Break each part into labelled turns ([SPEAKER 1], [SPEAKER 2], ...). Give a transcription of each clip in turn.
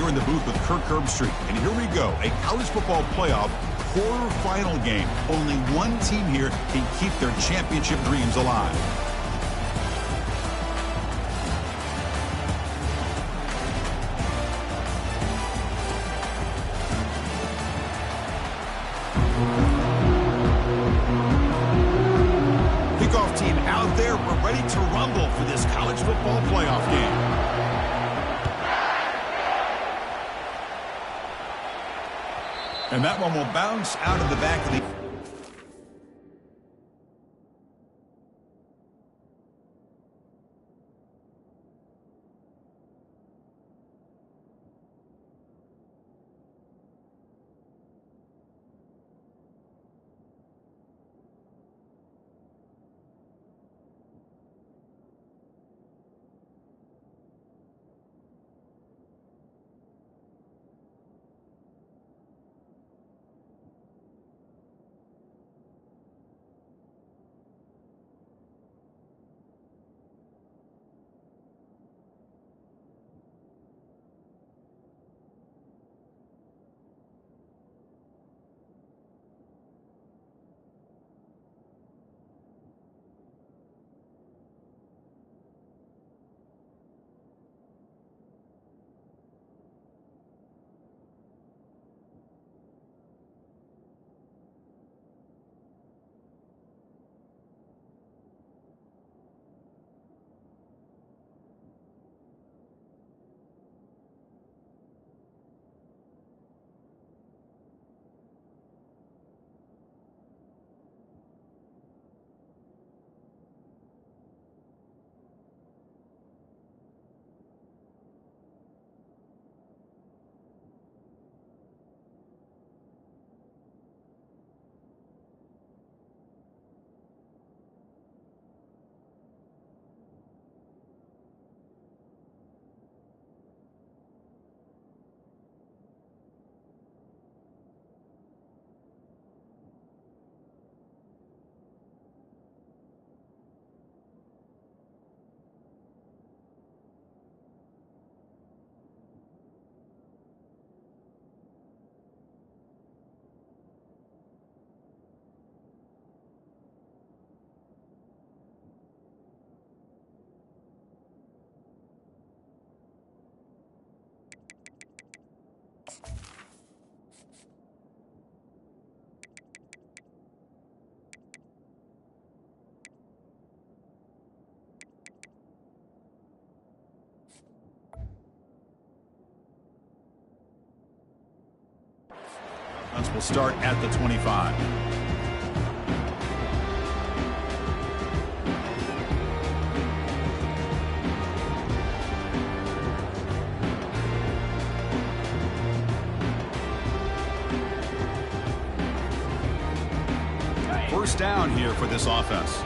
[SPEAKER 1] here in the booth with Kirk Herbstreit, and here we go, a college football playoff quarterfinal game. Only one team here can keep their championship dreams alive. Kickoff team out there. We're ready to rumble for this college football playoff game. And that one will bounce out of the back of the... We'll start at the 25. First down here for this offense.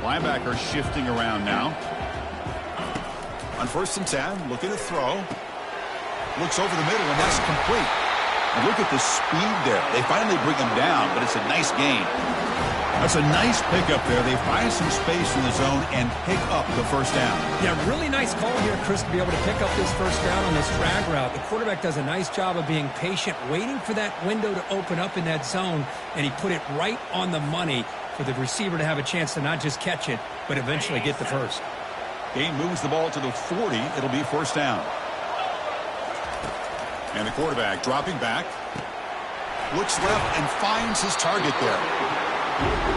[SPEAKER 1] Linebacker shifting around now. On 1st and 10, looking to throw. Looks over the middle, and that's complete. And look at the speed there. They finally bring him down, but it's a nice gain. That's a nice pickup there. They find some space in the zone and pick up the first down.
[SPEAKER 2] Yeah, really nice call here, Chris, to be able to pick up this first down on this drag route. The quarterback does a nice job of being patient, waiting for that window to open up in that zone, and he put it right on the money for the receiver to have a chance to not just catch it, but eventually get the first.
[SPEAKER 1] Game moves the ball to the 40. It'll be first down. And the quarterback dropping back. Looks left and finds his target there.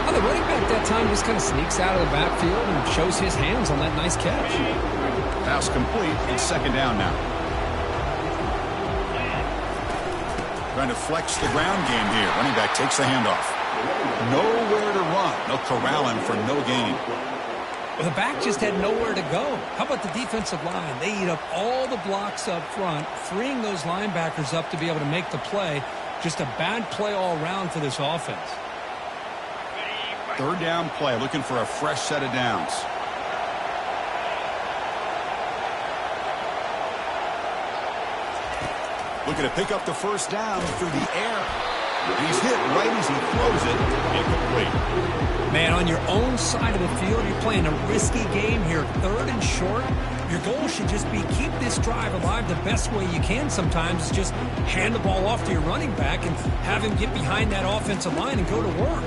[SPEAKER 2] Well, the running back that time just kind of sneaks out of the backfield and shows his hands on that nice catch.
[SPEAKER 1] Pass complete. It's second down now. Trying to flex the ground game here. Running back takes the handoff. Nowhere to run. They'll corral him for no gain.
[SPEAKER 2] Well, the back just had nowhere to go. How about the defensive line? They eat up all the blocks up front, freeing those linebackers up to be able to make the play. Just a bad play all around for this offense.
[SPEAKER 1] Third down play, looking for a fresh set of downs. Looking to pick up the first down through the air. He's hit right as he throws it. Incomplete.
[SPEAKER 2] Man, on your own side of the field, you're playing a risky game here. 3rd and short. Your goal should just be keep this drive alive the best way you can sometimes is just hand the ball off to your running back and have him get behind that offensive line and go to work.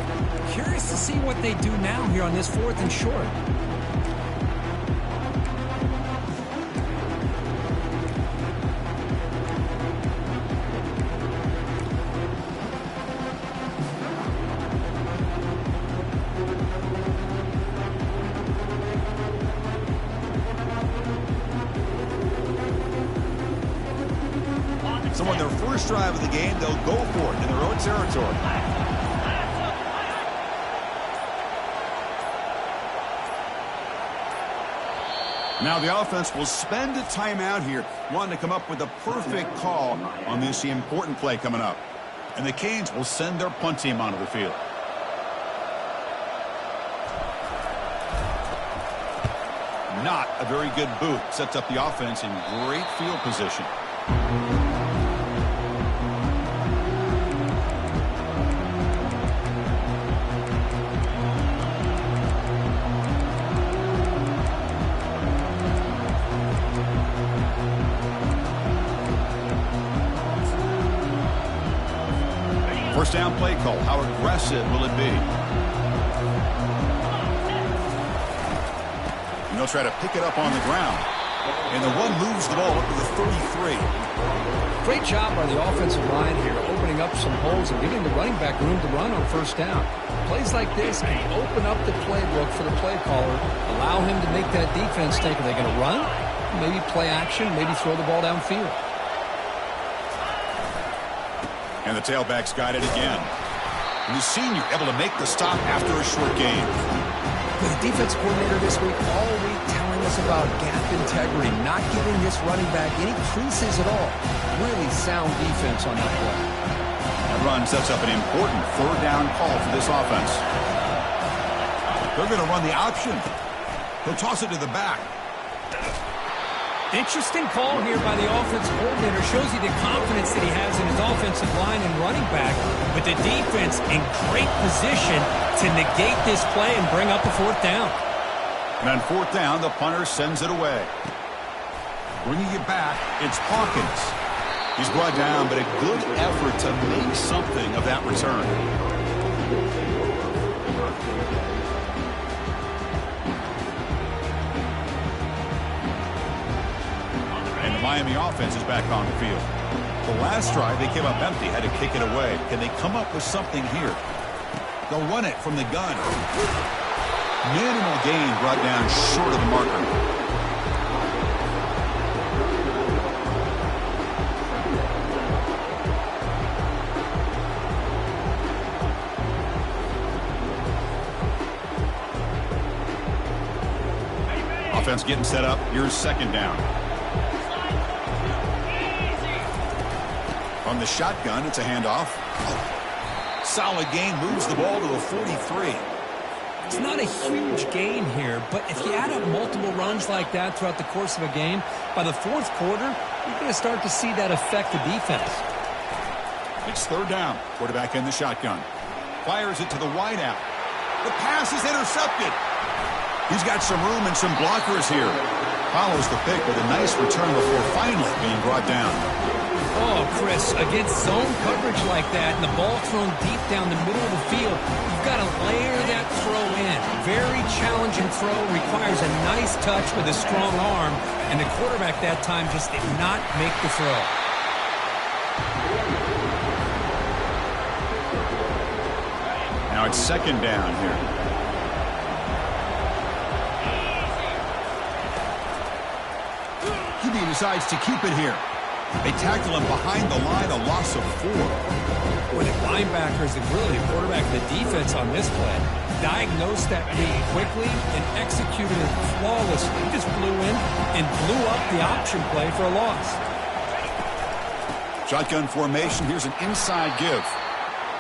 [SPEAKER 2] Curious to see what they do now here on this 4th and short.
[SPEAKER 1] So on their first drive of the game, they'll go for it in their own territory. Now the offense will spend a timeout here, wanting to come up with the perfect call on this important play coming up. And the Canes will send their punt team onto the field. Not a very good boot. Sets up the offense in great field position. First down play call. How aggressive will it be? And they'll try to pick it up on the ground. And the one moves the ball up to the 33.
[SPEAKER 2] Great job by the offensive line here, opening up some holes and giving the running back room to run on first down. Plays like this can open up the playbook for the play caller, allow him to make that defense think, are they going to run? Maybe play action, maybe throw the ball downfield.
[SPEAKER 1] And the tailback's got it again. And the senior able to make the stop after a short game.
[SPEAKER 2] With the defense coordinator this week, all week telling us about gap integrity, not giving this running back any creases at all. Really sound defense on that play.
[SPEAKER 1] That run sets up an important 3rd down call for this offense. They're going to run the option. He'll toss it to the back.
[SPEAKER 2] Interesting call here by the offense coordinator. Shows you the confidence that he has in his offensive line and running back. But the defense in great position to negate this play and bring up a 4th down.
[SPEAKER 1] And on 4th down, the punter sends it away. Bringing it back, it's Hawkins. He's brought down, but a good effort to make something of that return. Miami offense is back on the field. The last drive, they came up empty, had to kick it away. Can they come up with something here? They'll run it from the gun. Minimal gain brought down short of the marker. Offense getting set up. Here's 2nd down. On the shotgun, it's a handoff. Solid gain, moves the ball to the 43.
[SPEAKER 2] It's not a huge gain here, but if you add up multiple runs like that throughout the course of a game, by the 4th quarter, you're going to start to see that affect the defense.
[SPEAKER 1] It's 3rd down. Quarterback in the shotgun. Fires it to the wideout. The pass is intercepted. He's got some room and some blockers here. Follows the pick with a nice return before finally being brought down.
[SPEAKER 2] Oh, Chris, against zone coverage like that and the ball thrown deep down the middle of the field, you've got to layer that throw in. Very challenging throw, requires a nice touch with a strong arm, and the quarterback that time just did not make the throw.
[SPEAKER 1] Now it's 2nd down here. He decides to keep it here. They tackle him behind the line, a loss of 4.
[SPEAKER 2] Well, the linebackers and really the quarterback of the defense on this play diagnosed that read quickly and executed it flawlessly. He just flew in and blew up the option play for a loss.
[SPEAKER 1] Shotgun formation. Here's an inside give.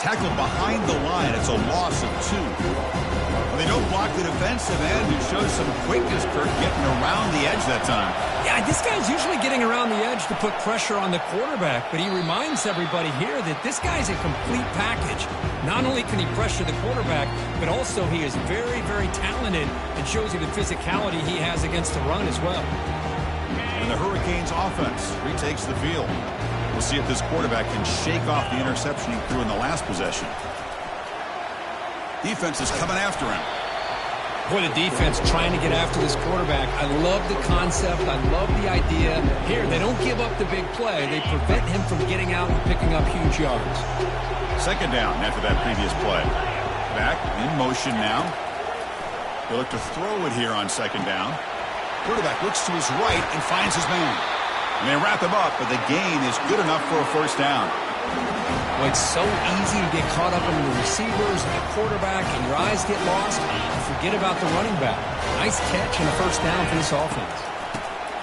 [SPEAKER 1] Tackled behind the line. It's a loss of 2. Well, they don't block the defensive end, who shows some quickness, Kirk, getting around the edge that time.
[SPEAKER 2] Yeah, this guy's usually getting around the edge to put pressure on the quarterback, but he reminds everybody here that this guy's a complete package. Not only can he pressure the quarterback, but also he is very, very talented and shows you the physicality he has against the run as well.
[SPEAKER 1] And the Hurricanes offense retakes the field. We'll see if this quarterback can shake off the interception he threw in the last possession. Defense is coming after him.
[SPEAKER 2] Boy, the defense trying to get after this quarterback. I love the concept. I love the idea. Here, they don't give up the big play. They prevent him from getting out and picking up huge yards.
[SPEAKER 1] Second down after that previous play. Back in motion now. They look to throw it here on second down. Quarterback looks to his right and finds his man. And they wrap him up, but the gain is good enough for a first down.
[SPEAKER 2] Well, it's so easy to get caught up in the receivers and the quarterback, and your eyes get lost. Forget about the running back. Nice catch and a first down for this offense.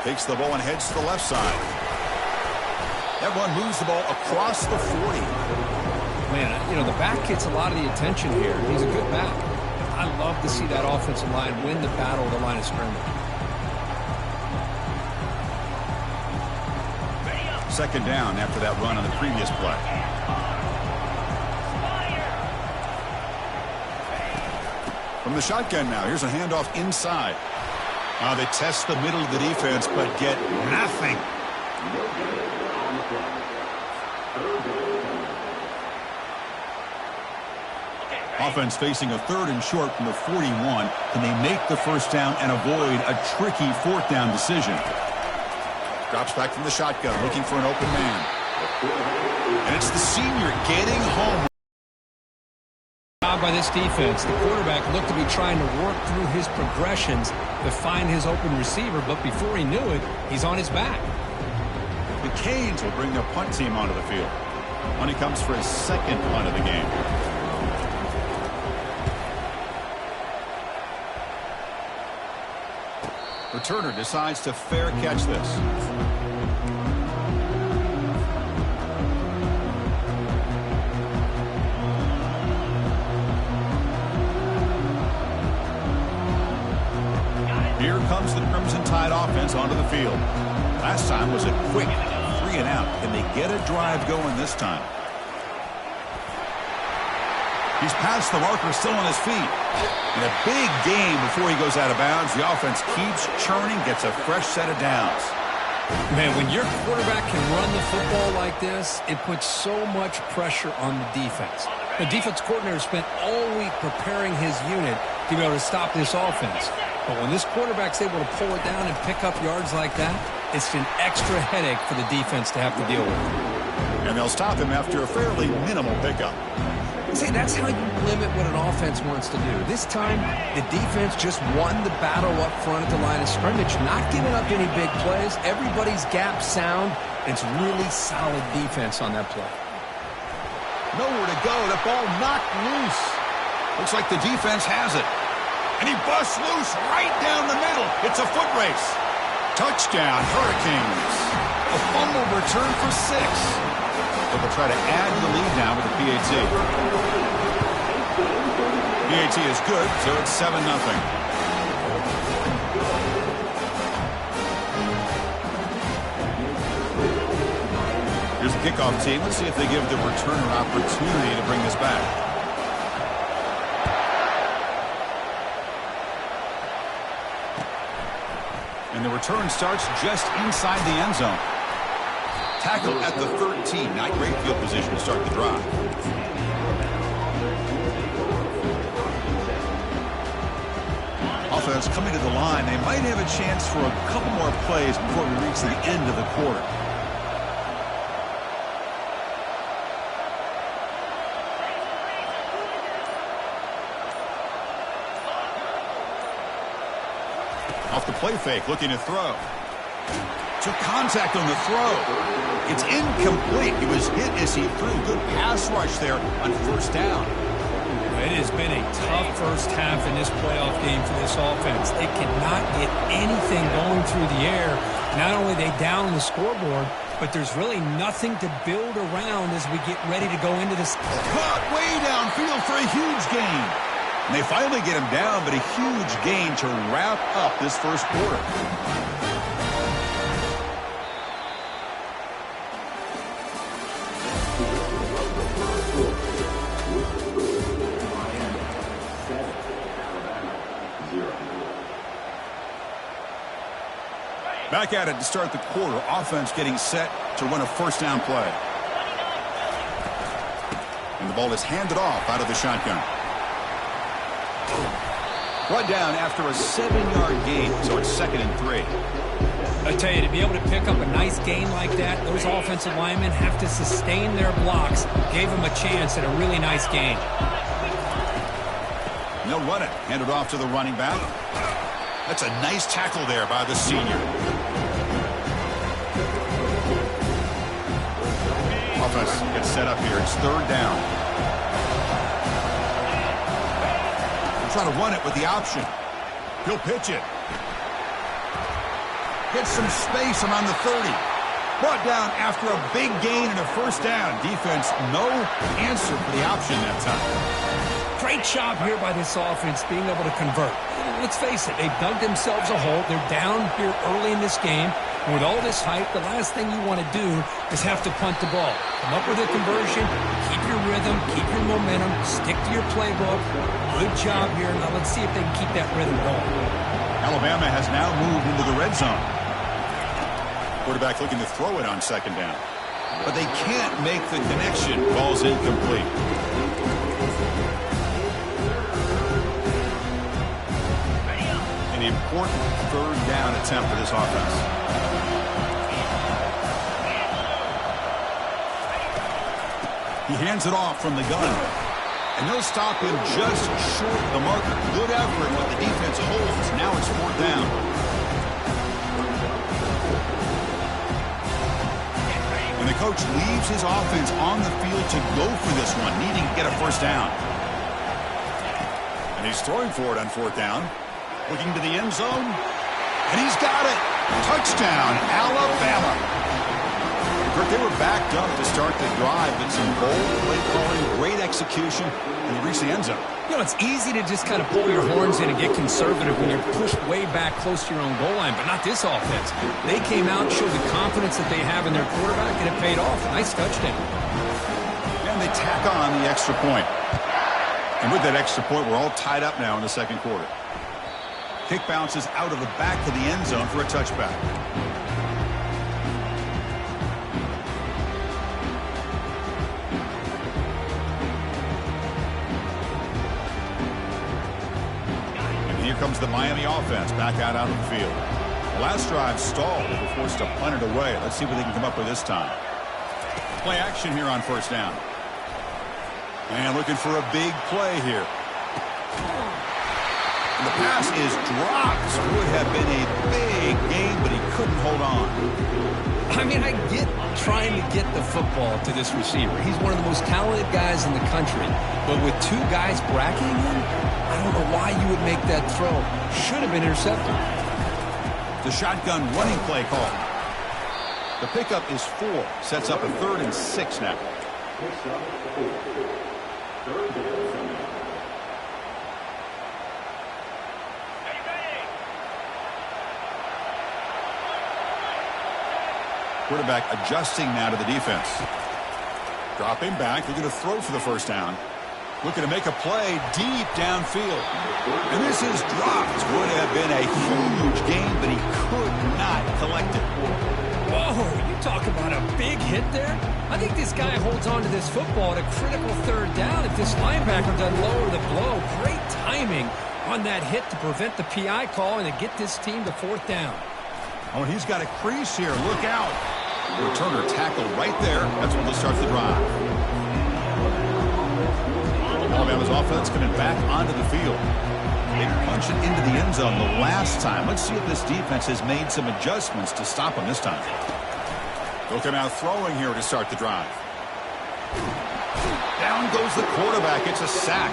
[SPEAKER 1] Takes the ball and heads to the left side. That one moves the ball across the 40.
[SPEAKER 2] Man, you know, the back gets a lot of the attention here. He's a good back. I love to see that offensive line win the battle of the line of scrimmage.
[SPEAKER 1] Second down after that run on the previous play. From the shotgun now, here's a handoff inside. They test the middle of the defense, but get nothing. Offense facing a 3rd and short from the 41. Can they make the first down and avoid a tricky 4th down decision? Drops back from the shotgun, looking for an open man. And it's the senior getting home.
[SPEAKER 2] By this defense, the quarterback looked to be trying to work through his progressions to find his open receiver, but before he knew it, he's on his back.
[SPEAKER 1] The Canes will bring their punt team onto the field. Money comes for his second punt of the game. Returner decides to fair catch this. Here comes the Crimson Tide offense onto the field. Last time was a quick 3 and out. Can they get a drive going this time? He's past the marker, still on his feet. And a big game before he goes out of bounds. The offense keeps churning, gets a fresh set of downs.
[SPEAKER 2] Man, when your quarterback can run the football like this, it puts so much pressure on the defense. The defense coordinator spent all week preparing his unit to be able to stop this offense. But when this quarterback's able to pull it down and pick up yards like that, it's an extra headache for the defense to have to deal with.
[SPEAKER 1] And they'll stop him after a fairly minimal pickup.
[SPEAKER 2] See, that's how you limit what an offense wants to do. This time, the defense just won the battle up front at the line of scrimmage, not giving up any big plays. Everybody's gap sound. It's really solid defense on that play.
[SPEAKER 1] Nowhere to go. The ball knocked loose. Looks like the defense has it. And he busts loose right down the middle. It's a foot race. Touchdown, Hurricanes. A fumble return for 6. But they'll try to add to the lead now with the PAT. PAT is good, so it's 7-0. Here's the kickoff team. Let's see if they give the returner opportunity to bring this back. And the return starts just inside the end zone. Tackle at the 13. Not great field position to start the drive. Offense coming to the line. They might have a chance for a couple more plays before we reach the end of the quarter. Off the play fake, looking to throw. Took contact on the throw. It's incomplete. He was hit as he threw. Good pass rush there on first down.
[SPEAKER 2] It has been a tough first half in this playoff game for this offense. They cannot get anything going through the air. Not only are they down on the scoreboard, but there's really nothing to build around as we get ready to go into this.
[SPEAKER 1] Caught way downfield for a huge gain. And they finally get him down, but a huge gain to wrap up this first quarter. Back at it to start the quarter. Offense getting set to run a first down play. And the ball is handed off out of the shotgun. Brought down after a 7-yard gain, so it's 2nd and 3.
[SPEAKER 2] I tell you, to be able to pick up a nice gain like that, those offensive linemen have to sustain their blocks. Gave them a chance at a really nice gain.
[SPEAKER 1] And they'll run it. Hand it off to the running back. That's a nice tackle there by the senior. Offense gets set up here. It's 3rd down. They'll try to run it with the option. He'll pitch it. Gets some space around the 30. Brought down after a big gain and a first down. Defense, no answer for the option that time.
[SPEAKER 2] Great job here by this offense being able to convert. Let's face it, they've dug themselves a hole. They're down here early in this game. And with all this hype, the last thing you want to do is have to punt the ball. Come up with a conversion, keep your rhythm, keep your momentum, stick to your playbook. Good job here. Now let's see if they can keep that rhythm going.
[SPEAKER 1] Alabama has now moved into the red zone. Quarterback looking to throw it on 2nd down. But they can't make the connection. Ball's incomplete. An important 3rd down attempt for this offense. He hands it off from the gun. And they'll stop him just short of the marker. Good effort, but the defense holds. Now it's 4th down. And the coach leaves his offense on the field to go for this one, needing to get a first down. And he's throwing for it on 4th down. Looking to the end zone. And he's got it. Touchdown, Alabama. They were backed up to start the drive, but some bold play calling, great execution, and they reached the end zone.
[SPEAKER 2] You know, it's easy to just kind of pull your horns in and get conservative when you're pushed way back close to your own goal line, but not this offense. They came out, showed the confidence that they have in their quarterback, and it paid off. Nice touchdown.
[SPEAKER 1] And they tack on the extra point. And with that extra point, we're all tied up now in the 2nd quarter. Kick bounces out of the back of the end zone for a touchback. Comes the Miami offense back out on the field. The last drive stalled. They were forced to punt it away. Let's see what they can come up with this time. Play action here on 1st down. And looking for a big play here. And the pass is dropped. Would have been a big game, but he couldn't hold on.
[SPEAKER 2] I mean, I get trying to get the football to this receiver. He's one of the most talented guys in the country. But with 2 guys bracketing him, I don't know why you would make that throw. Should have been intercepted.
[SPEAKER 1] The shotgun running play call. The pickup is 4. Sets up a 3rd and 6 now. Quarterback adjusting now to the defense. Dropping back. They're going to throw for the first down. Looking to make a play deep downfield. And this is dropped. Would have been a huge game, but he could not collect it.
[SPEAKER 2] Whoa, you talk about a big hit there. I think this guy holds on to this football at a critical 3rd down. If this linebacker doesn't lower the blow, great timing on that hit to prevent the PI call and to get this team to 4th down.
[SPEAKER 1] Oh, and he's got a crease here. Look out. Returner tackle right there. That's when they'll start the drive. Alabama's offense coming back onto the field. They punched it into the end zone the last time. Let's see if this defense has made some adjustments to stop them this time. They'll come out throwing here to start the drive. Down goes the quarterback. It's a sack.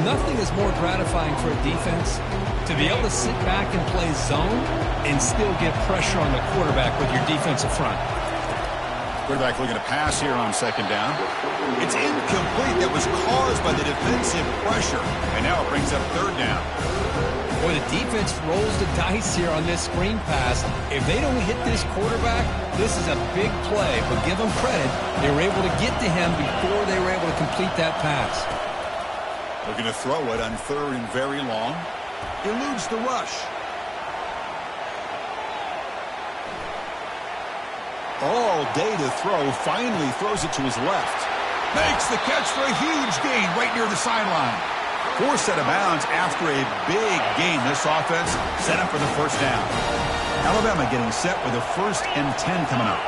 [SPEAKER 2] Nothing is more gratifying for a defense to be able to sit back and play zone and still get pressure on the quarterback with your defensive front.
[SPEAKER 1] Quarterback looking to pass here on 2nd down. It's incomplete. That was caused by the defensive pressure. And now it brings up 3rd down.
[SPEAKER 2] Boy, the defense rolls the dice here on this screen pass. If they don't hit this quarterback, this is a big play. But give them credit. They were able to get to him before they were able to complete that pass.
[SPEAKER 1] Looking to throw it on 3rd and very long. Eludes the rush. all day to throw. Finally throws it to his left. Makes the catch for a huge gain right near the sideline. Forced out of bounds after a big gain. This offense set up for the first down. Alabama getting set with a 1st and 10 coming up.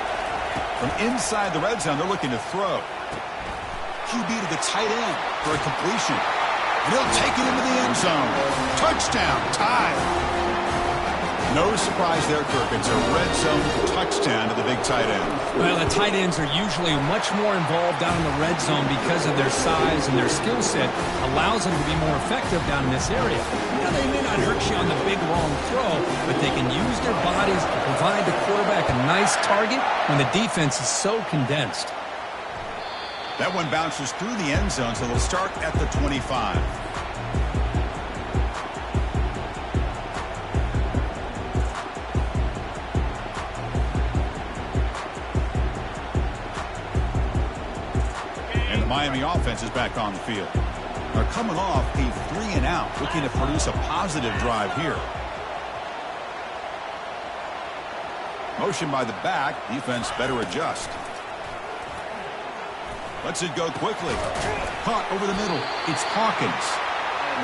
[SPEAKER 1] From inside the red zone, they're looking to throw. QB to the tight end for a completion. And he'll take it into the end zone. Touchdown, tie. No surprise there, Kirk. It's a red zone touchdown to the big tight end.
[SPEAKER 2] Well, the tight ends are usually much more involved down in the red zone because of their size and their skill set allows them to be more effective down in this area. Now, they may not hurt you on the big wrong throw, but they can use their bodies to provide the quarterback a nice target when the defense is so condensed.
[SPEAKER 1] That one bounces through the end zone, so they'll start at the 25. Miami offense is back on the field. They're coming off a 3-and-out, looking to produce a positive drive here. Motion by the back. Defense better adjust. Lets it go quickly. Caught over the middle. It's Hawkins.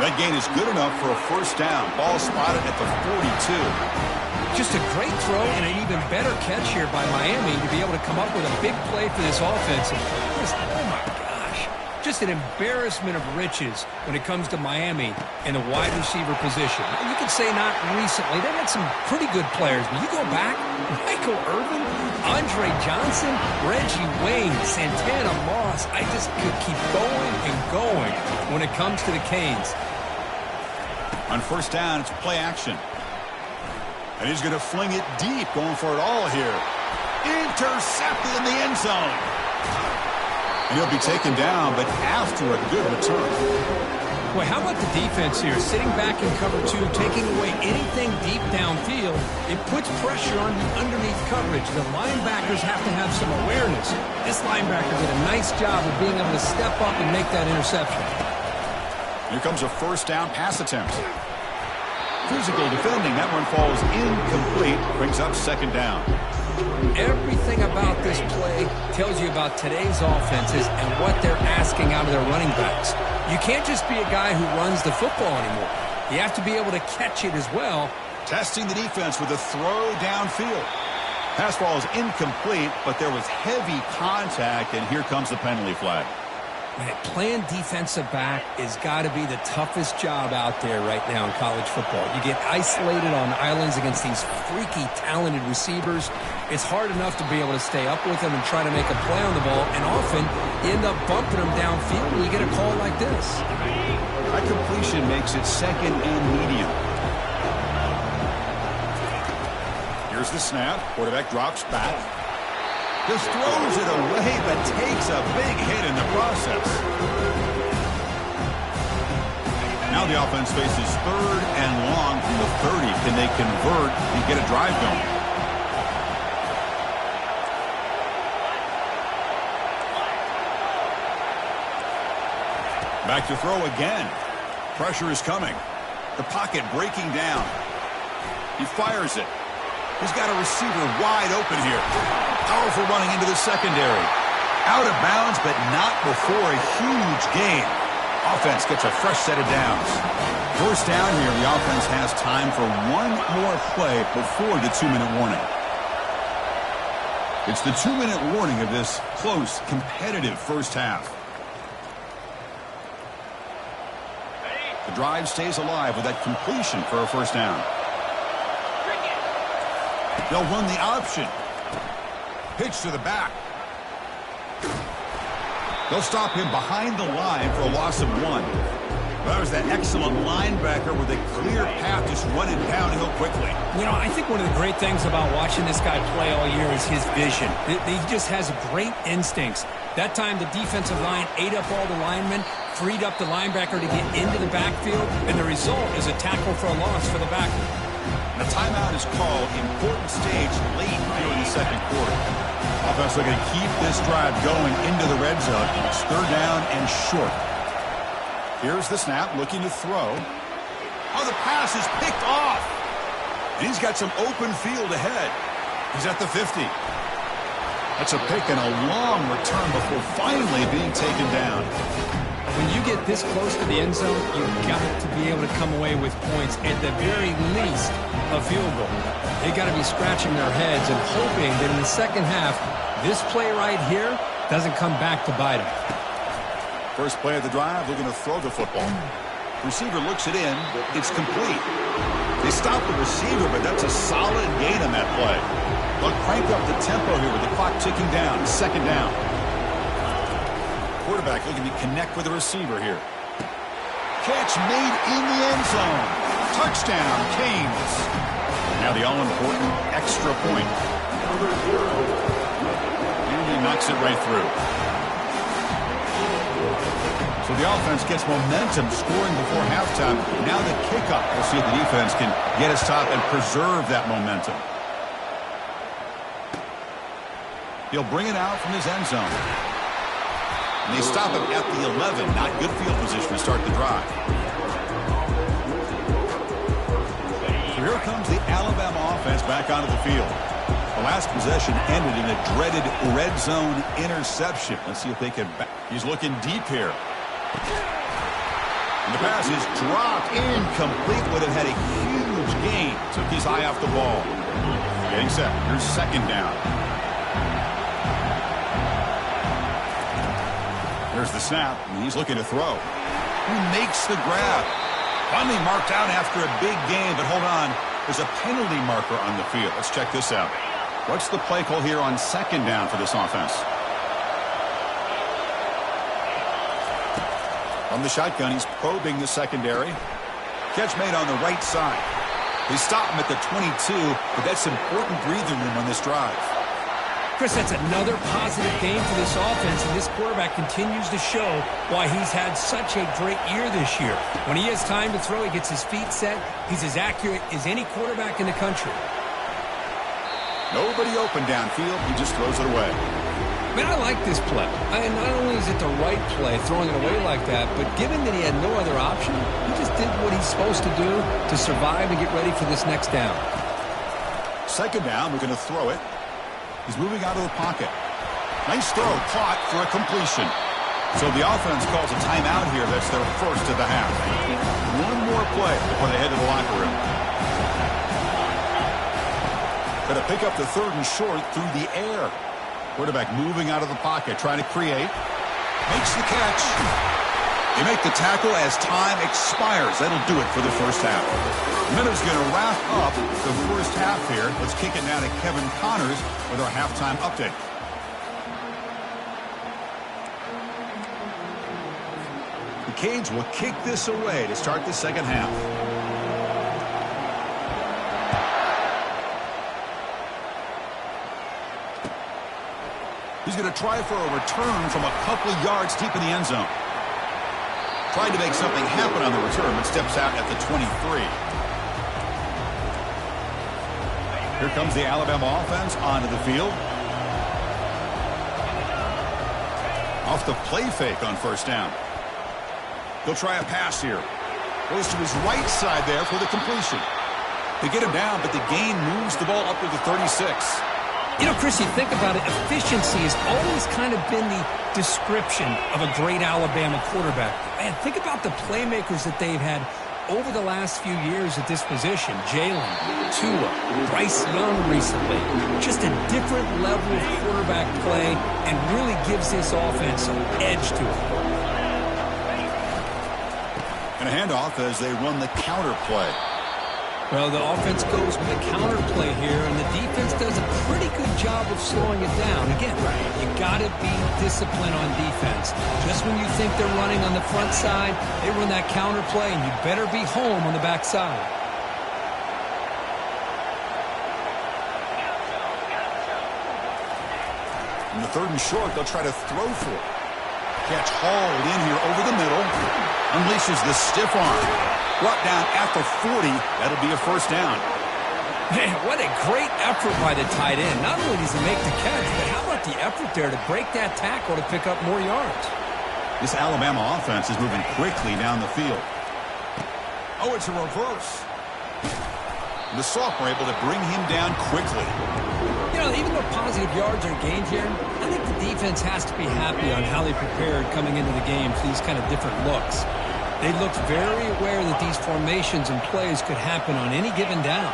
[SPEAKER 1] That gain is good enough for a first down. Ball spotted at the 42.
[SPEAKER 2] Just a great throw and an even better catch here by Miami to be able to come up with a big play for this offense. Oh, my gosh. Just an embarrassment of riches when it comes to Miami in the wide receiver position. You could say not recently. They've had some pretty good players. But you go back, Michael Irvin, Andre Johnson, Reggie Wayne, Santana Moss. I just could keep going and going when it comes to the Canes.
[SPEAKER 1] On first down, it's play action. And he's going to fling it deep, going for it all here. Intercepted in the end zone. And he'll be taken down, but after a good return.
[SPEAKER 2] Boy, how about the defense here? Sitting back in cover 2, taking away anything deep downfield. It puts pressure on the underneath coverage. The linebackers have to have some awareness. This linebacker did a nice job of being able to step up and make that interception.
[SPEAKER 1] Here comes a first down pass attempt. Physical defending. That one falls incomplete. Brings up second down.
[SPEAKER 2] Everything about this play tells you about today's offenses and what they're asking out of their running backs. You can't just be a guy who runs the football anymore. You have to be able to catch it as well.
[SPEAKER 1] Testing the defense with a throw downfield. Pass ball is incomplete, but there was heavy contact, and here comes the penalty flag.
[SPEAKER 2] Man, playing defensive back has got to be the toughest job out there right now in college football. You get isolated on islands against these freaky, talented receivers. It's hard enough to be able to stay up with them and try to make a play on the ball, and often you end up bumping them downfield when you get a call like this.
[SPEAKER 1] That completion makes it second and medium. Here's the snap. Quarterback drops back. Just throws it away, but takes a big hit in the process. Now the offense faces 3rd and long from the 30. Can they convert and get a drive going? Back to throw again. Pressure is coming. The pocket breaking down. He fires it. He's got a receiver wide open here. Powerful running into the secondary. Out of bounds, but not before a huge gain. Offense gets a fresh set of downs. First down here, the offense has time for one more play before the 2-minute warning. It's the 2-minute warning of this close, competitive first half. The drive stays alive with that completion for a first down. They'll run the option. Pitch to the back. They'll stop him behind the line for a loss of 1. That was that excellent linebacker with a clear path just running downhill quickly.
[SPEAKER 2] You know, I think one of the great things about watching this guy play all year is his vision. He just has great instincts. That time the defensive line ate up all the linemen, freed up the linebacker to get into the backfield, and the result is a tackle for a loss for the backer.
[SPEAKER 1] The timeout is called. Important stage late here in the second quarter. Offense looking to keep this drive going into the red zone. It's 3rd down and short. Here's the snap, looking to throw. Oh, the pass is picked off. And he's got some open field ahead. He's at the 50. That's a pick and a long return before finally being taken down.
[SPEAKER 2] When you get this close to the end zone, you've got to be able to come away with points, at the very least, a field goal. They got to be scratching their heads and hoping that in the second half, this play right here doesn't come back to bite them.
[SPEAKER 1] First play of the drive, they're going to throw the football. Receiver looks it in. It's complete. They stop the receiver, but that's a solid gain on that play. They'll crank up the tempo here with the clock ticking down. Second down. Quarterback looking to connect with the receiver here. Catch made in the end zone. Touchdown, Canes. Now the all-important extra point. And he knocks it right through. So the offense gets momentum scoring before halftime. Now the kickoff. We'll see if the defense can get his top and preserve that momentum. He'll bring it out from his end zone. And they stop him at the 11. Not good field position to start the drive. So here comes the Alabama offense back onto the field. The last possession ended in a dreaded red zone interception. Let's see if they can back. He's looking deep here. And the pass is dropped. Incomplete. Would have had a huge gain. Took his eye off the ball. Getting set. Here's second down. There's the snap, and he's looking to throw. He makes the grab. Finally marked out after a big gain, but hold on. There's a penalty marker on the field. Let's check this out. What's the play call here on second down for this offense? From the shotgun, he's probing the secondary. Catch made on the right side. They stop him at the 22, but that's important breathing room on this drive.
[SPEAKER 2] Chris, that's another positive game for this offense, and this quarterback continues to show why he's had such a great year this year. When he has time to throw, he gets his feet set. He's as accurate as any quarterback in the country.
[SPEAKER 1] Nobody open downfield. He just throws it away.
[SPEAKER 2] Man, I like this play. Not only is it the right play, throwing it away like that, but given that he had no other option, he just did what he's supposed to do to survive and get ready for this next down.
[SPEAKER 1] Second down, we're going to throw it. He's moving out of the pocket. Nice throw, caught for a completion. So the offense calls a timeout here. That's their first of the half. One more play before they head to the locker room. Going to pick up the third and short through the air. Quarterback moving out of the pocket, trying to create. Makes the catch. They make the tackle as time expires. That'll do it for the first half. Minutes going to wrap up the first half here. Let's kick it now to Kevin Connors with our halftime update. The Canes will kick this away to start the second half. He's going to try for a return from a couple of yards deep in the end zone. Trying to make something happen on the return, but steps out at the 23. Here comes the Alabama offense onto the field. Off the play fake on first down. He'll try a pass here. Goes to his right side there for the completion. They get him down, but the gain moves the ball up to the 36.
[SPEAKER 2] You know, Chris, you think about it, efficiency has always kind of been the description of a great Alabama quarterback. Man, think about the playmakers that they've had over the last few years at this position. Jalen, Tua, Bryce Young recently. Just a different level of quarterback play and really gives this offense an edge to it.
[SPEAKER 1] And a handoff as they run the counter play.
[SPEAKER 2] Well, the offense goes with a counter play here, and the defense does a pretty good job of slowing it down. Again, you got to be disciplined on defense. Just when you think they're running on the front side, they run that counter play, and you better be home on the back side.
[SPEAKER 1] In the third and short, they'll try to throw for it. Catch hauled in here over the middle. Unleashes the stiff arm. Brought down at the 40. That'll be a first down.
[SPEAKER 2] Man, what a great effort by the tight end. Not only does he make the catch, but how about the effort there to break that tackle to pick up more yards?
[SPEAKER 1] This Alabama offense is moving quickly down the field. Oh, it's a reverse. The sophomore able to bring him down quickly.
[SPEAKER 2] You know, Well, even though positive yards are gained here, I think the defense has to be happy on how they prepared coming into the game for these kind of different looks. They looked very aware that these formations and plays could happen on any given down.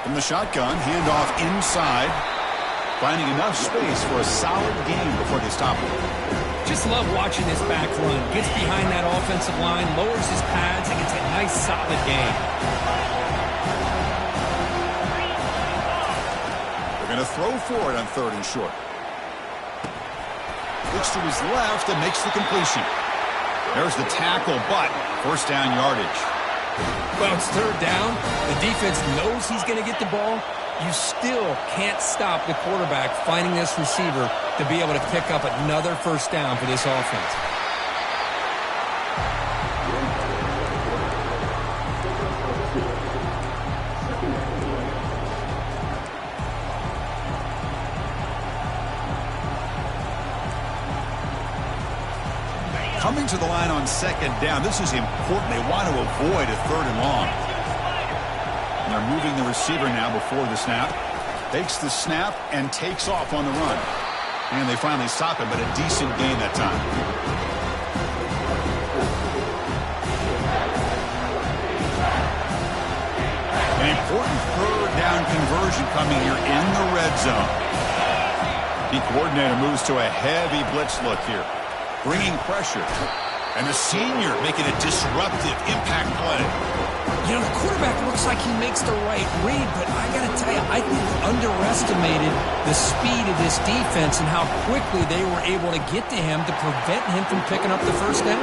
[SPEAKER 1] From the shotgun, handoff inside, finding enough space for a solid gain before they stop him.
[SPEAKER 2] Just love watching this back run. Gets behind that offensive line, lowers his pads, and gets a nice solid gain.
[SPEAKER 1] They're going to throw for it on 3rd and short. Looks to his left and makes the completion. There's the tackle, but first down yardage.
[SPEAKER 2] Well, it's 3rd down. The defense knows he's going to get the ball. You still can't stop the quarterback finding this receiver to be able to pick up another first down for this offense.
[SPEAKER 1] Coming to the line on 2nd down. This is important. They want to avoid a 3rd and long. And they're moving the receiver now before the snap. Takes the snap and takes off on the run. And they finally stop him, but a decent gain that time. An important 3rd down conversion coming here in the red zone. The coordinator moves to a heavy blitz look here, bringing pressure. And the senior making a disruptive impact play.
[SPEAKER 2] You know, the quarterback looks like he makes the right read, but I got to tell you, I think he underestimated the speed of this defense and how quickly they were able to get to him to prevent him from picking up the first down.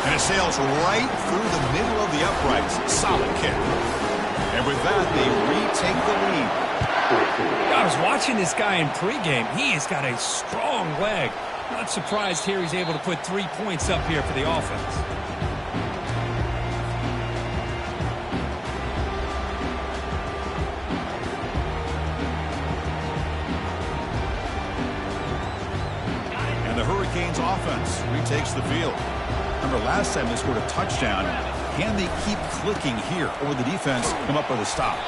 [SPEAKER 1] And it sails right through the middle of the uprights. Solid kick. And with that, they retake the lead.
[SPEAKER 2] I was watching this guy in pregame. He has got a strong leg. Not surprised here he's able to put 3 points up here for the offense.
[SPEAKER 1] And the Hurricanes offense retakes the field. Remember, last time they scored a touchdown. Can they keep clicking here, or will the defense come up with a stop?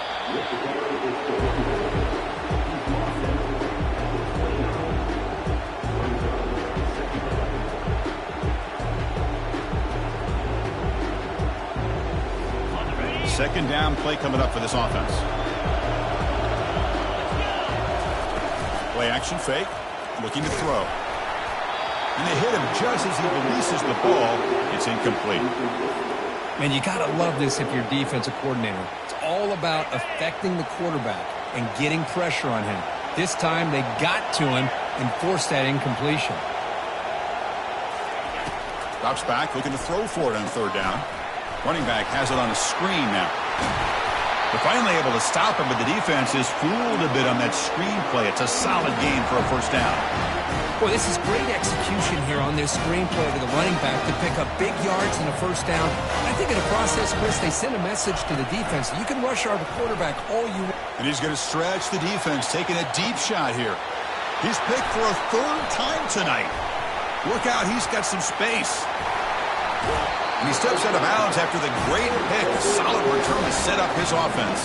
[SPEAKER 1] Second down play coming up for this offense. Play action fake, looking to throw. And they hit him just as he releases the ball. It's incomplete.
[SPEAKER 2] Man, you got to love this if you're a defensive coordinator. It's all about affecting the quarterback and getting pressure on him. This time they got to him and forced that incompletion.
[SPEAKER 1] Drops back, looking to throw for it on 3rd down. Running back has it on a screen now. They're finally able to stop him, but the defense is fooled a bit on that screen play. It's a solid gain for a first down.
[SPEAKER 2] Boy, this is great execution here on this screenplay to the running back to pick up big yards and a first down. I think in the process, Chris, they send a message to the defense. You can rush our quarterback all you want.
[SPEAKER 1] And he's going to stretch the defense, taking a deep shot here. He's picked for a 3rd time tonight. Look out, he's got some space. And he steps out of bounds after the great pick. A solid return to set up his offense.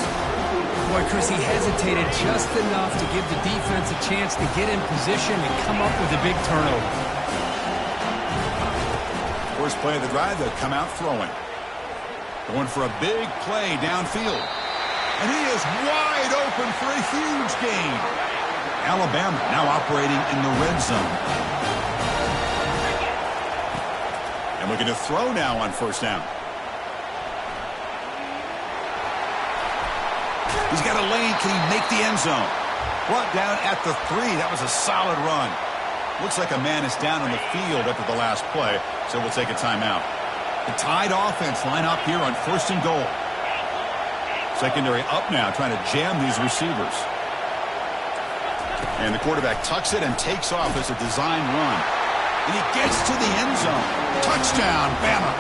[SPEAKER 2] Boy, Chris, he hesitated just enough to give the defense a chance to get in position and come up with a big turnover.
[SPEAKER 1] First play of the drive, they'll come out throwing. Going for a big play downfield. And he is wide open for a huge gain. Alabama now operating in the red zone. And looking to throw now on first down. He's got a lane. Can he make the end zone? Brought down at the 3. That was a solid run. Looks like a man is down on the field after the last play, so we'll take a timeout. The Tide offense line up here on 1st and goal. Secondary up now, trying to jam these receivers. And the quarterback tucks it and takes off as a design run. And he gets to the end zone. Touchdown, Bama.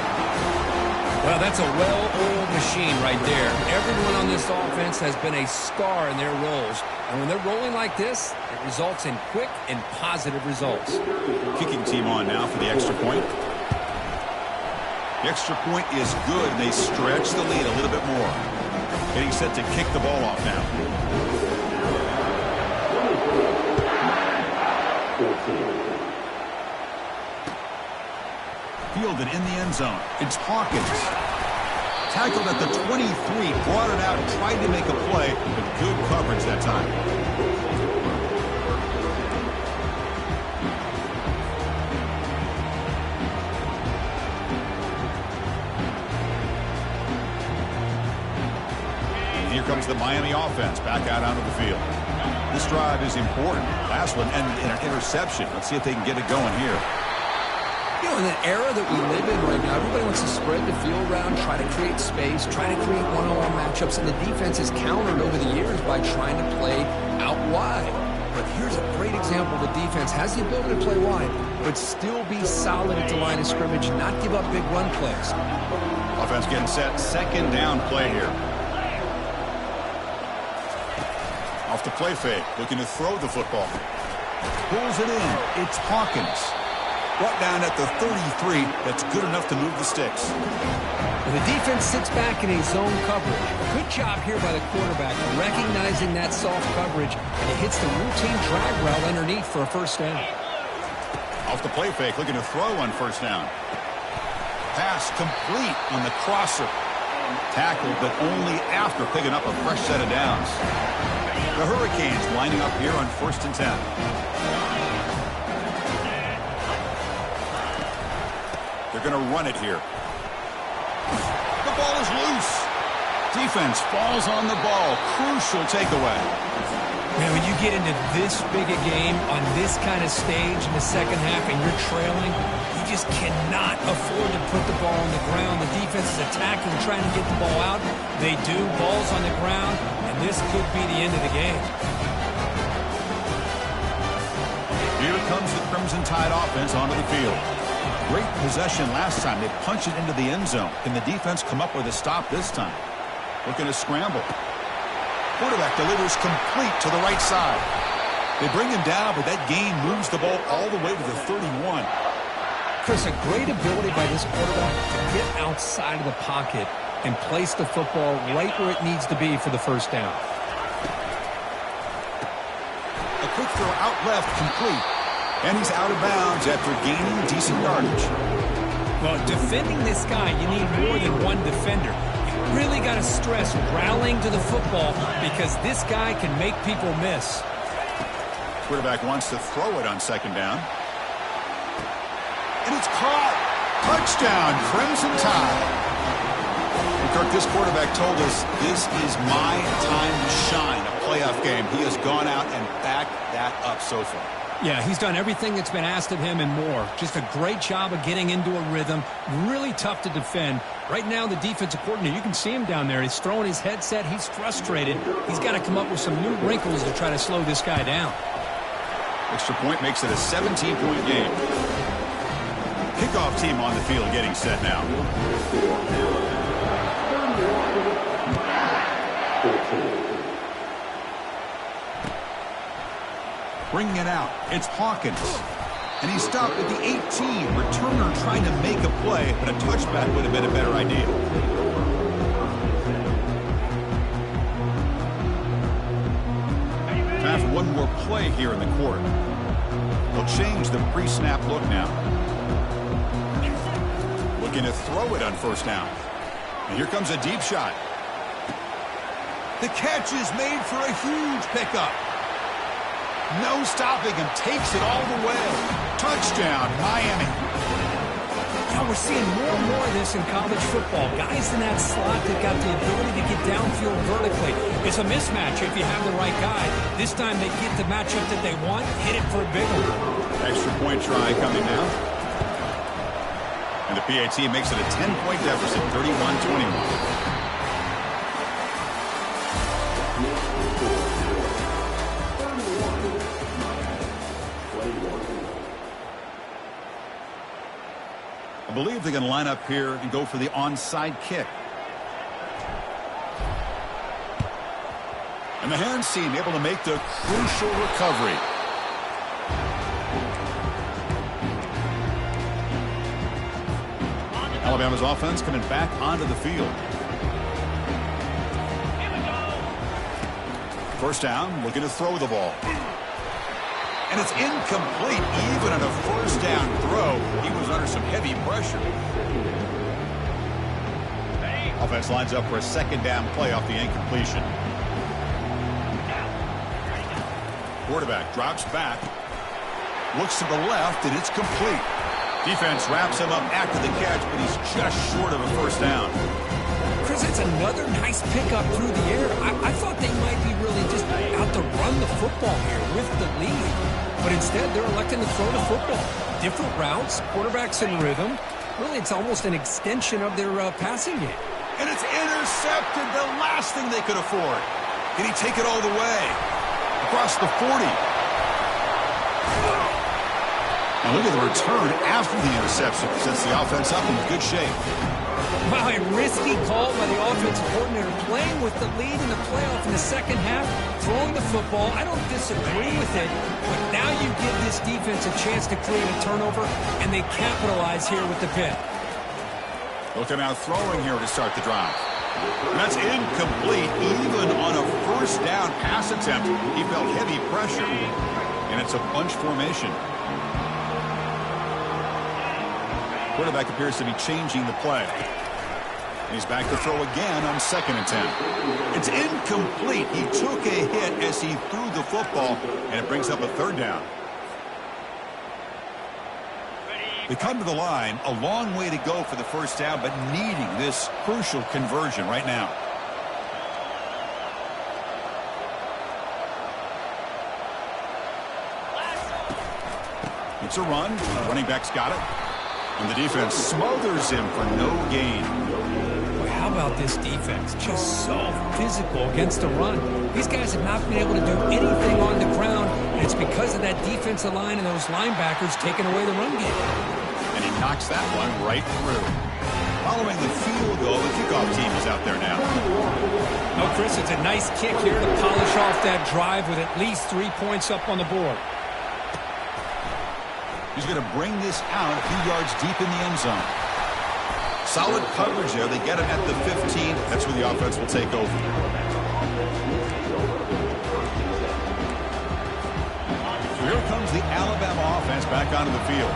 [SPEAKER 2] Well, that's a well-oiled machine right there. Everyone on this offense has been a star in their roles. And when they're rolling like this, it results in quick and positive results.
[SPEAKER 1] Kicking team on now for the extra point. The extra point is good, and they stretch the lead a little bit more. Getting set to kick the ball off now. Fielded in the end zone. It's Hawkins. Tackled at the 23, brought it out, tried to make a play, but good coverage that time. And here comes the Miami offense back out onto the field. This drive is important. Last one ended in an interception. Let's see if they can get it going here.
[SPEAKER 2] You know, in the era that we live in right now, everybody wants to spread the field around, try to create space, try to create one-on-one matchups, and the defense has countered over the years by trying to play out wide. But here's a great example. The defense has the ability to play wide, but still be solid at the line of scrimmage, not give up big run plays.
[SPEAKER 1] Offense getting set. Second down play here. Off the play fake, looking to throw the football. Pulls it in. It's Hawkins. Brought down at the 33. That's good enough to move the sticks.
[SPEAKER 2] Well, the defense sits back in a zone coverage. Good job here by the quarterback, recognizing that soft coverage, and he hits the routine drag route underneath for a first down.
[SPEAKER 1] Off the play fake, looking to throw on first down. Pass complete on the crosser. Tackled, but only after picking up a fresh set of downs. The Hurricanes lining up here on 1st and 10. They're going to run it here. The ball is loose. Defense falls on the ball. Crucial takeaway.
[SPEAKER 2] Man, when you get into this big a game on this kind of stage in the second half and you're trailing, you just cannot afford to put the ball on the ground. The defense is attacking, trying to get the ball out. They do. Ball's on the ground, and this could be the end of the game.
[SPEAKER 1] Here comes the Crimson Tide offense onto the field. Great possession last time. They punch it into the end zone. Can the defense come up with a stop this time? Looking to scramble. Quarterback delivers complete to the right side. They bring him down, but that gain moves the ball all the way to the 31.
[SPEAKER 2] Chris, a great ability by this quarterback to get outside of the pocket and place the football right where it needs to be for the first down.
[SPEAKER 1] A quick throw out left, complete. And he's out of bounds after gaining decent yardage.
[SPEAKER 2] Well, defending this guy, you need more than one defender. You really got to stress rallying to the football because this guy can make people miss.
[SPEAKER 1] Quarterback wants to throw it on second down. And it's caught. Touchdown, Crimson Tide. And Kirk, this quarterback told us this is my time to shine, a playoff game. He has gone out and backed that up so far.
[SPEAKER 2] Yeah, he's done everything that's been asked of him and more. Just a great job of getting into a rhythm. Really tough to defend. Right now, the defensive coordinator, you can see him down there. He's throwing his headset. He's frustrated. He's got to come up with some new wrinkles to try to slow this guy down.
[SPEAKER 1] Extra point makes it a 17-point game. Kickoff team on the field getting set now. Bringing it out. It's Hawkins. And he stopped at the 18. Returner trying to make a play, but a touchback would have been a better idea. Time for one more play here in the quarter. They'll change the pre-snap look now. Looking to throw it on first down. And here comes a deep shot. The catch is made for a huge pickup. No stopping him. Takes it all the way. Touchdown, Miami.
[SPEAKER 2] Now we're seeing more and more of this in college football. Guys in that slot that got the ability to get downfield vertically. It's a mismatch if you have the right guy. This time they get the matchup that they want, hit it for a big one.
[SPEAKER 1] Extra point try coming now. And the PAT makes it a 10-point deficit, 31-21. I believe they're going to line up here and go for the onside kick. And the hands team able to make the crucial recovery. Alabama's offense coming back onto the field. First down, looking to throw the ball. And it's incomplete. Even on a first down throw, he was under some heavy pressure. Offense lines up for a second down play off the incompletion. Quarterback drops back. Looks to the left, and it's complete. Defense wraps him up after the catch, but he's just short of a first down.
[SPEAKER 2] Chris, it's another nice pickup through the air. I thought they might be really just out to run the football here with the lead. But instead, they're electing to throw the football. Different routes, quarterbacks in rhythm. Really, it's almost an extension of their passing game.
[SPEAKER 1] And it's intercepted, the last thing they could afford. Can he take it all the way? Across the 40. Now look at the return after the interception. Sets the offense up in good shape.
[SPEAKER 2] Wow, a risky call by the offensive coordinator, playing with the lead in the playoff in the second half, throwing the football. I don't disagree with it, but now you give this defense a chance to create a turnover, and they capitalize here with the pick.
[SPEAKER 1] Looking out throwing here to start the drive. And that's incomplete. Even on a first down pass attempt, he felt heavy pressure. And it's a bunch formation. Quarterback appears to be changing the play. And he's back to throw again on second and 10. It's incomplete. He took a hit as he threw the football, and it brings up a third down. They come to the line, a long way to go for the first down, but needing this crucial conversion right now. It's a run. The running back's got it. And the defense smothers him for no gain.
[SPEAKER 2] Boy, how about this defense? Just so physical against the run. These guys have not been able to do anything on the ground, and it's because of that defensive line and those linebackers taking away the run game.
[SPEAKER 1] And he knocks that one right through. Following the field goal, the kickoff team is out there now.
[SPEAKER 2] Oh, Chris, it's a nice kick here to polish off that drive with at least 3 points up on the board.
[SPEAKER 1] He's going to bring this out a few yards deep in the end zone. Solid coverage there. They get him at the 15. That's where the offense will take over. So here comes the Alabama offense back onto the field.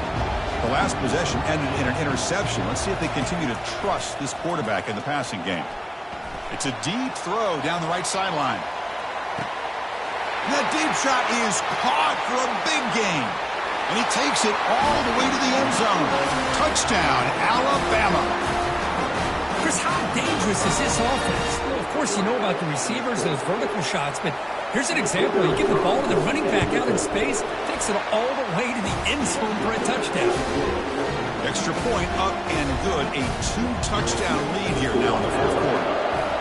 [SPEAKER 1] The last possession ended in an interception. Let's see if they continue to trust this quarterback in the passing game. It's a deep throw down the right sideline. And that deep shot is caught for a big gain. And he takes it all the way to the end zone. Touchdown, Alabama.
[SPEAKER 2] Chris, how dangerous is this offense? Well, of course, you know about the receivers, those vertical shots, but here's an example. You give the ball to the running back out in space, takes it all the way to the end zone for a touchdown.
[SPEAKER 1] Extra point up and good. A 2-touchdown lead here now in the fourth quarter.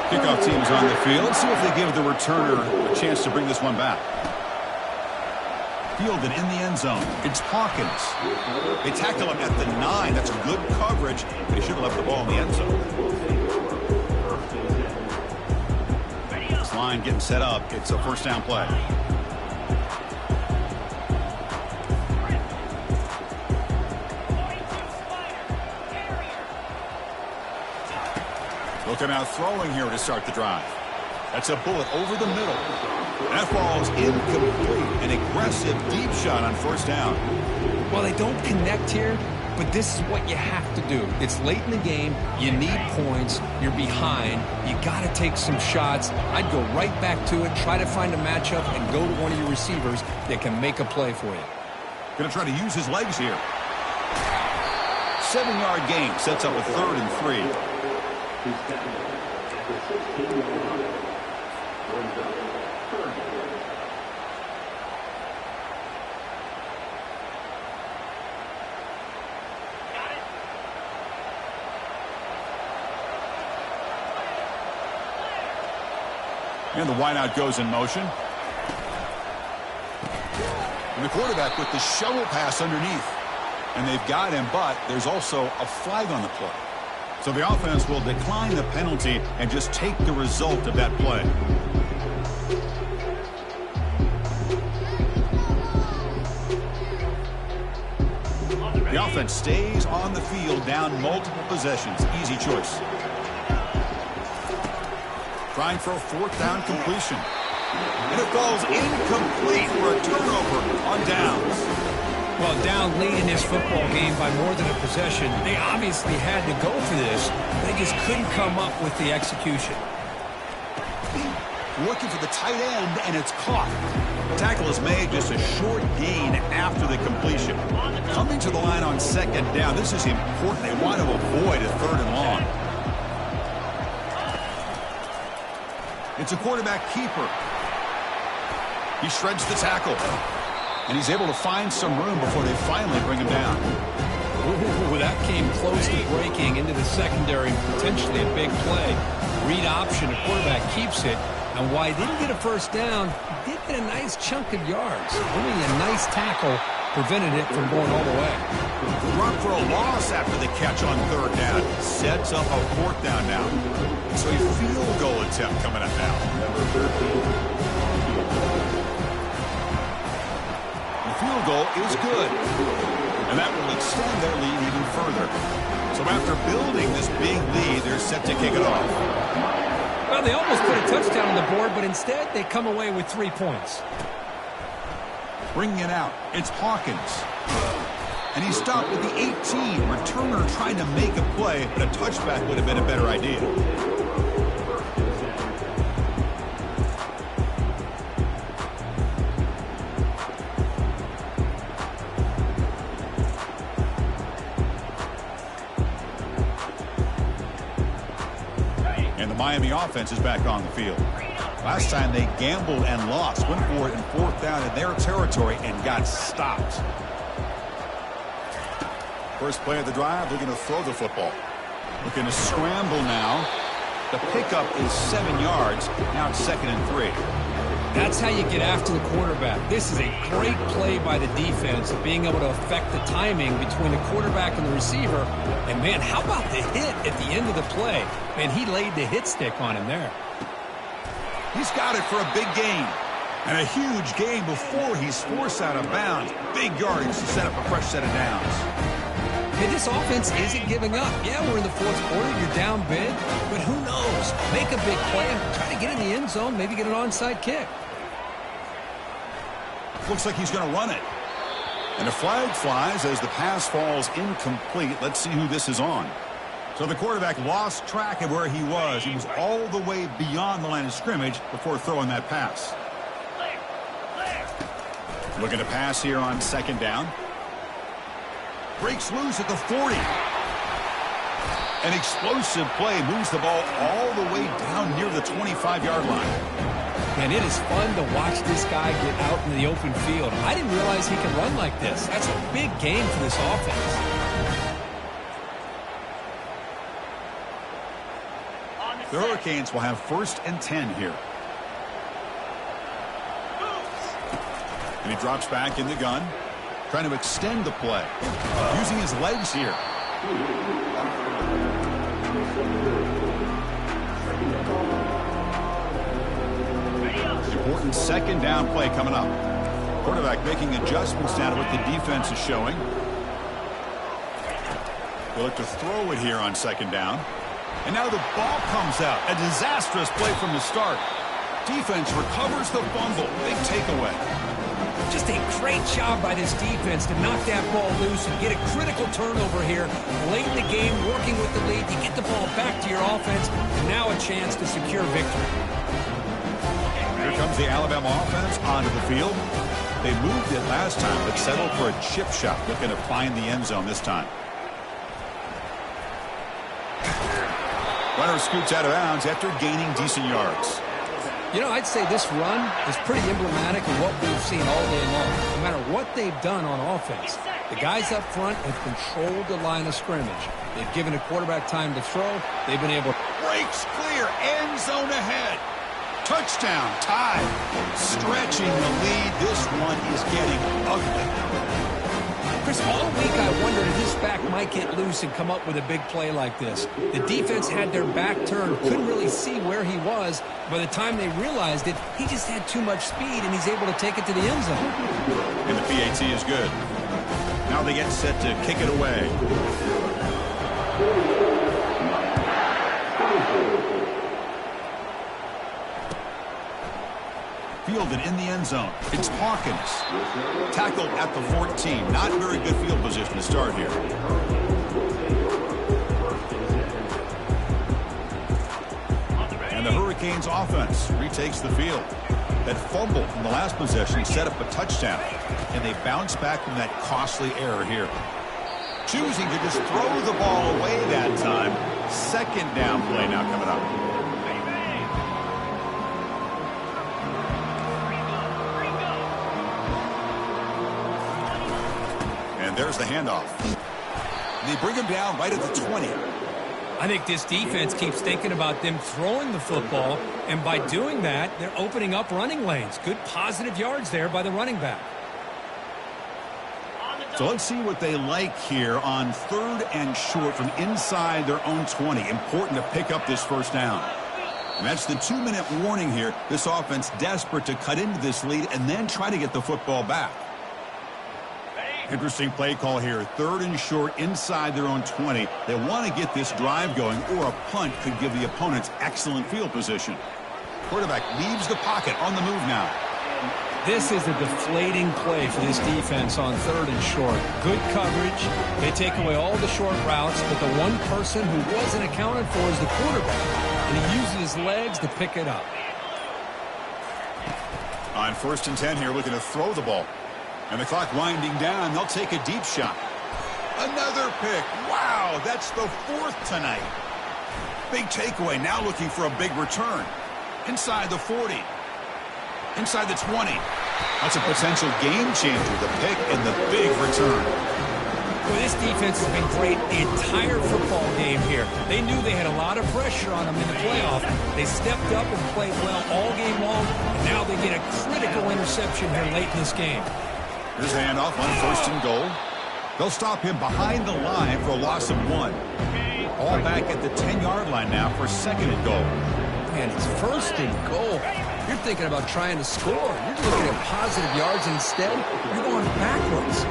[SPEAKER 1] Kickoff team's on the field. See if they give the returner a chance to bring this one back. Fielded in the end zone. It's Hawkins. They tackle him at the 9. That's good coverage. They should have left the ball in the end zone. This line getting set up. It's a first down play. Looking out throwing here to start the drive. That's a bullet over the middle. That ball's incomplete. An aggressive deep shot on first down.
[SPEAKER 2] Well, they don't connect here, but this is what you have to do. It's late in the game. You need points. You're behind. You got to take some shots. I'd go right back to it, try to find a matchup, and go to one of your receivers that can make a play for you.
[SPEAKER 1] Going to try to use his legs here. 7-yard gain sets up a 3rd and 3. And the wideout goes in motion. And the quarterback with the shovel pass underneath. And they've got him, but there's also a flag on the play. So the offense will decline the penalty and just take the result of that play. The offense stays on the field down multiple possessions. Easy choice. Trying for a 4th down completion. And it falls incomplete for a turnover on downs.
[SPEAKER 2] Well, down lead in this football game by more than a possession. They obviously had to go for this. They just couldn't come up with the execution.
[SPEAKER 1] Looking for the tight end, and it's caught. The tackle is made, just a short gain after the completion. Coming to the line on second down, this is important. They want to avoid a third and long. It's a quarterback keeper. He shreds the tackle. And he's able to find some room before they finally bring him down.
[SPEAKER 2] Ooh, that came close to breaking into the secondary, potentially a big play. Read option, the quarterback keeps it. And while he didn't get a first down, he did get a nice chunk of yards. Really a nice tackle prevented it from going all the way.
[SPEAKER 1] Run for a loss after the catch on third down. Sets up a fourth down now. So a field goal attempt coming up now. The field goal is good. And that will extend their lead even further. So after building this big lead, they're set to kick it off.
[SPEAKER 2] Well, they almost put a touchdown on the board, but instead they come away with 3 points.
[SPEAKER 1] Bringing it out, it's Hawkins. And he stopped with the 18. Returner trying to make a play, but a touchback would have been a better idea. And the Miami offense is back on the field. Last time they gambled and lost, went for it in fourth down in their territory and got stopped. First play of the drive, looking to throw the football. Looking to scramble now. The pickup is 7 yards. Now it's 2nd and 3.
[SPEAKER 2] That's how you get after the quarterback. This is a great play by the defense of being able to affect the timing between the quarterback and the receiver. And, man, how about the hit at the end of the play? Man, he laid the hit stick on him there.
[SPEAKER 1] He's got it for a big gain. And a huge gain before he's forced out of bounds. Big yardage to set up a fresh set of downs.
[SPEAKER 2] Hey, this offense isn't giving up. Yeah, we're in the fourth quarter. You're down big. But who knows? Make a big play and try to get in the end zone, maybe get an onside kick.
[SPEAKER 1] Looks like he's going to run it. And a flag flies as the pass falls incomplete. Let's see who this is on. So the quarterback lost track of where he was. He was all the way beyond the line of scrimmage before throwing that pass. Looking to pass here on second down. Breaks loose at the 40. An explosive play moves the ball all the way down near the 25-yard line.
[SPEAKER 2] And it is fun to watch this guy get out in the open field. I didn't realize he can run like this. That's a big game for this offense.
[SPEAKER 1] The Hurricanes will have 1st and 10 here. And he drops back in the gun, trying to extend the play, using his legs here. Important second down play coming up. Quarterback making adjustments now to what the defense is showing. They'll look to throw it here on second down. And now the ball comes out. A disastrous play from the start. Defense recovers the fumble. Big takeaway.
[SPEAKER 2] Just a great job by this defense to knock that ball loose and get a critical turnover here. Late in the game, working with the lead, you get the ball back to your offense, and now a chance to secure victory.
[SPEAKER 1] Here comes the Alabama offense onto the field. They moved it last time, but settled for a chip shot, looking to find the end zone this time. Runner scoots out of bounds after gaining decent yards.
[SPEAKER 2] You know, I'd say this run is pretty emblematic of what we've seen all day long. No matter what they've done on offense, the guys up front have controlled the line of scrimmage. They've given the quarterback time to throw. They've been able to...
[SPEAKER 1] Breaks clear, end zone ahead. Touchdown, tied. Stretching the lead. This one is getting ugly.
[SPEAKER 2] Chris, all week I wondered if this back might get loose and come up with a big play like this. The defense had their back turned, couldn't really see where he was. By the time they realized it, he just had too much speed, and he's able to take it to the end zone.
[SPEAKER 1] And the PAT is good. Now they get set to kick it away. fielded in the end zone. It's Hawkins. Tackled at the 14. Not very good field position to start here. And the Hurricanes offense retakes the field. That fumble from the last possession set up a touchdown. And they bounce back from that costly error here. Choosing to just throw the ball away that time. Second down play now coming up. And there's the handoff. They bring him down right at the 20.
[SPEAKER 2] I think this defense keeps thinking about them throwing the football, and by doing that, they're opening up running lanes. Good positive yards there by the running back.
[SPEAKER 1] So let's see what they like here on 3rd and short from inside their own 20. Important to pick up this first down. And that's the 2-minute warning here. This offense desperate to cut into this lead and then try to get the football back. Interesting play call here. 3rd and short inside their own 20. They want to get this drive going, or a punt could give the opponents excellent field position. Quarterback leaves the pocket on the move now.
[SPEAKER 2] This is a deflating play for this defense on 3rd and short. Good coverage. They take away all the short routes, but the one person who wasn't accounted for is the quarterback, and he uses his legs to pick it up.
[SPEAKER 1] On 1st and 10 here, looking to throw the ball. And the clock winding down, they'll take a deep shot. Another pick. Wow, that's the 4th tonight. Big takeaway, now looking for a big return. Inside the 40. Inside the 20. That's a potential game changer, the pick and the big return.
[SPEAKER 2] Well, this defense has been great the entire football game here. They knew they had a lot of pressure on them in the playoff. They stepped up and played well all game long, and now they get a critical interception here late in this game.
[SPEAKER 1] Here's the handoff on 1st and goal. They'll stop him behind the line for a loss of 1. All back at the 10-yard line now for 2nd and goal.
[SPEAKER 2] Man, it's 1st and goal. You're thinking about trying to score. You're looking at positive yards, and instead, you're going backwards.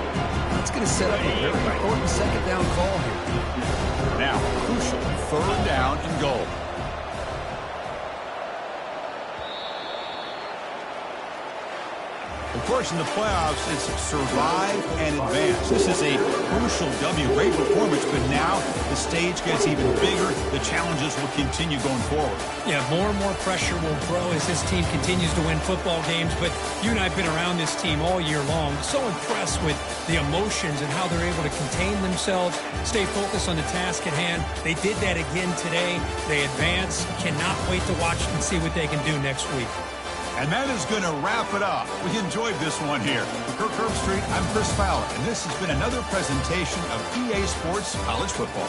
[SPEAKER 2] That's going to set up a very important 2nd down call here.
[SPEAKER 1] Now, crucial 3rd down and goal. Of course, in the playoffs, it's survive and advance. This is a crucial W. Great performance, but now the stage gets even bigger. The challenges will continue going forward.
[SPEAKER 2] Yeah, more and more pressure will grow as this team continues to win football games. But you and I have been around this team all year long. So impressed with the emotions and how they're able to contain themselves, stay focused on the task at hand. They did that again today. They advance. Cannot wait to watch and see what they can do next week.
[SPEAKER 1] And that is going to wrap it up. We enjoyed this one here. For Kirk Herbstreit, I'm Chris Fowler, and this has been another presentation of EA Sports College Football.